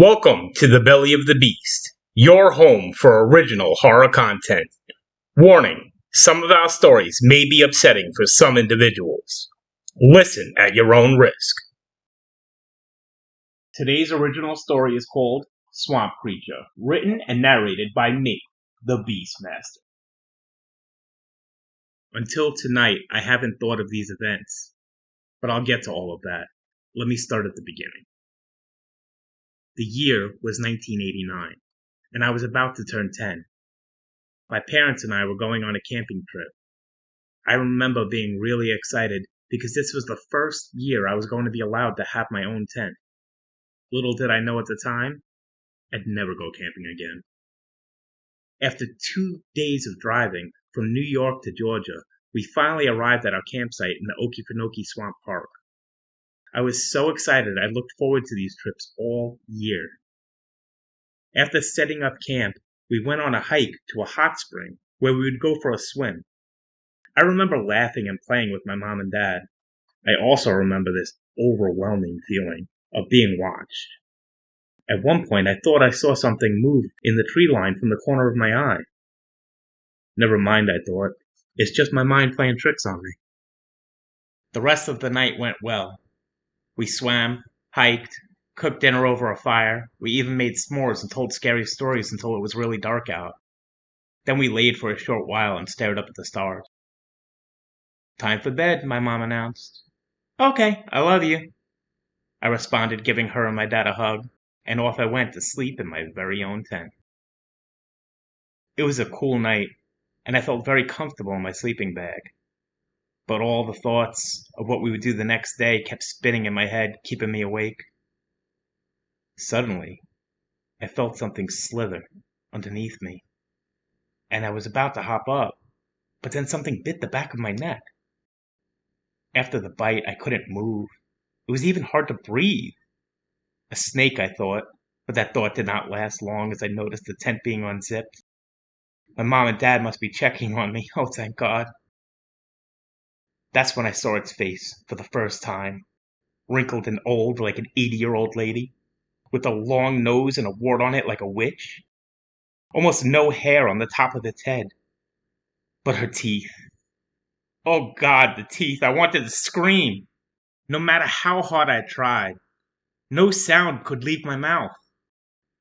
Welcome to the Belly of the Beast, your home for original horror content. Warning, some of our stories may be upsetting for some individuals. Listen at your own risk. Today's original story is called Swamp Creature, written and narrated by me, the Beastmaster. Until tonight, I haven't thought of these events, but I'll get to all of that. Let me start at the beginning. The year was 1989, and I was about to turn 10. My parents and I were going on a camping trip. I remember being really excited because this was the first year I was going to be allowed to have my own tent. Little did I know at the time, I'd never go camping again. After 2 days of driving from New York to Georgia, we finally arrived at our campsite in the Okefenokee Swamp Park. I was so excited I looked forward to these trips all year. After setting up camp, we went on a hike to a hot spring where we would go for a swim. I remember laughing and playing with my mom and dad. I also remember this overwhelming feeling of being watched. At one point, I thought I saw something move in the tree line from the corner of my eye. Never mind, I thought. It's just my mind playing tricks on me. The rest of the night went well. We swam, hiked, cooked dinner over a fire. We even made s'mores and told scary stories until it was really dark out. Then we laid for a short while and stared up at the stars. "Time for bed," my mom announced. "Okay, I love you," I responded, giving her and my dad a hug, and off I went to sleep in my very own tent. It was a cool night, and I felt very comfortable in my sleeping bag. But all the thoughts of what we would do the next day kept spinning in my head, keeping me awake. Suddenly, I felt something slither underneath me, and I was about to hop up, but then something bit the back of my neck. After the bite, I couldn't move. It was even hard to breathe. A snake, I thought, but that thought did not last long as I noticed the tent being unzipped. My mom and dad must be checking on me. Oh, thank God. That's when I saw its face for the first time, wrinkled and old like an 80-year-old lady, with a long nose and a wart on it like a witch. Almost no hair on the top of its head. But her teeth. Oh God, the teeth. I wanted to scream. No matter how hard I tried, no sound could leave my mouth.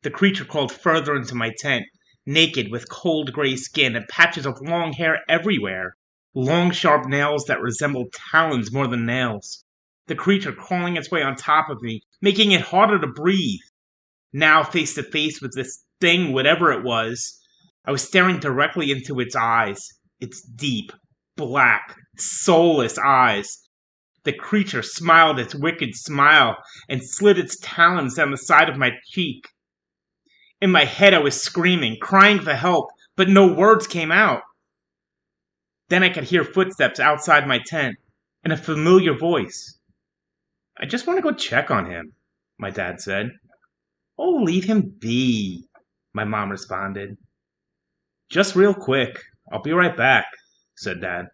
The creature crawled further into my tent, naked with cold gray skin and patches of long hair everywhere. Long sharp nails that resembled talons more than nails. The creature crawling its way on top of me, making it harder to breathe. Now face to face with this thing, whatever it was, I was staring directly into its eyes. Its deep, black, soulless eyes. The creature smiled its wicked smile and slid its talons down the side of my cheek. In my head I was screaming, crying for help, but no words came out. Then I could hear footsteps outside my tent, and a familiar voice. "I just want to go check on him," my dad said. "Oh, leave him be," my mom responded. "Just real quick. I'll be right back," said Dad.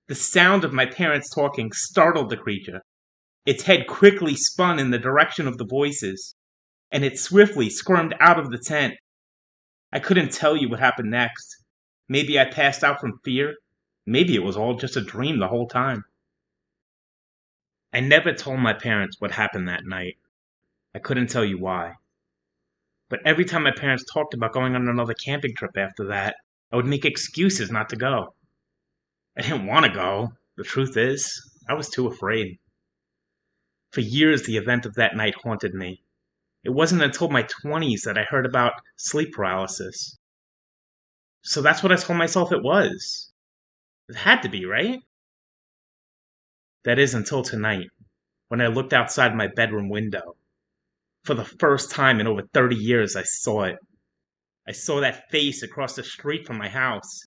The sound of my parents talking startled the creature. Its head quickly spun in the direction of the voices, and it swiftly squirmed out of the tent. I couldn't tell you what happened next. Maybe I passed out from fear. Maybe it was all just a dream the whole time. I never told my parents what happened that night. I couldn't tell you why. But every time my parents talked about going on another camping trip after that, I would make excuses not to go. I didn't want to go. The truth is, I was too afraid. For years, the event of that night haunted me. It wasn't until my 20s that I heard about sleep paralysis. So that's what I told myself it was. It had to be, right? That is until tonight, when I looked outside my bedroom window. For the first time in over 30 years, I saw it. I saw that face across the street from my house,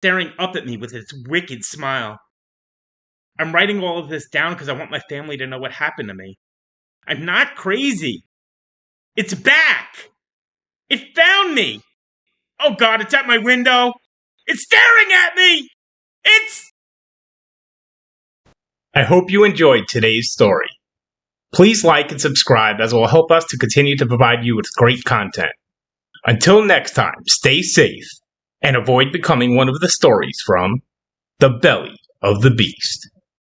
staring up at me with its wicked smile. I'm writing all of this down because I want my family to know what happened to me. I'm not crazy. It's back! It found me! Oh God, it's at my window! It's staring at me! I hope you enjoyed today's story. Please like and subscribe as it will help us to continue to provide you with great content. Until next time, stay safe and avoid becoming one of the stories from the belly of the beast.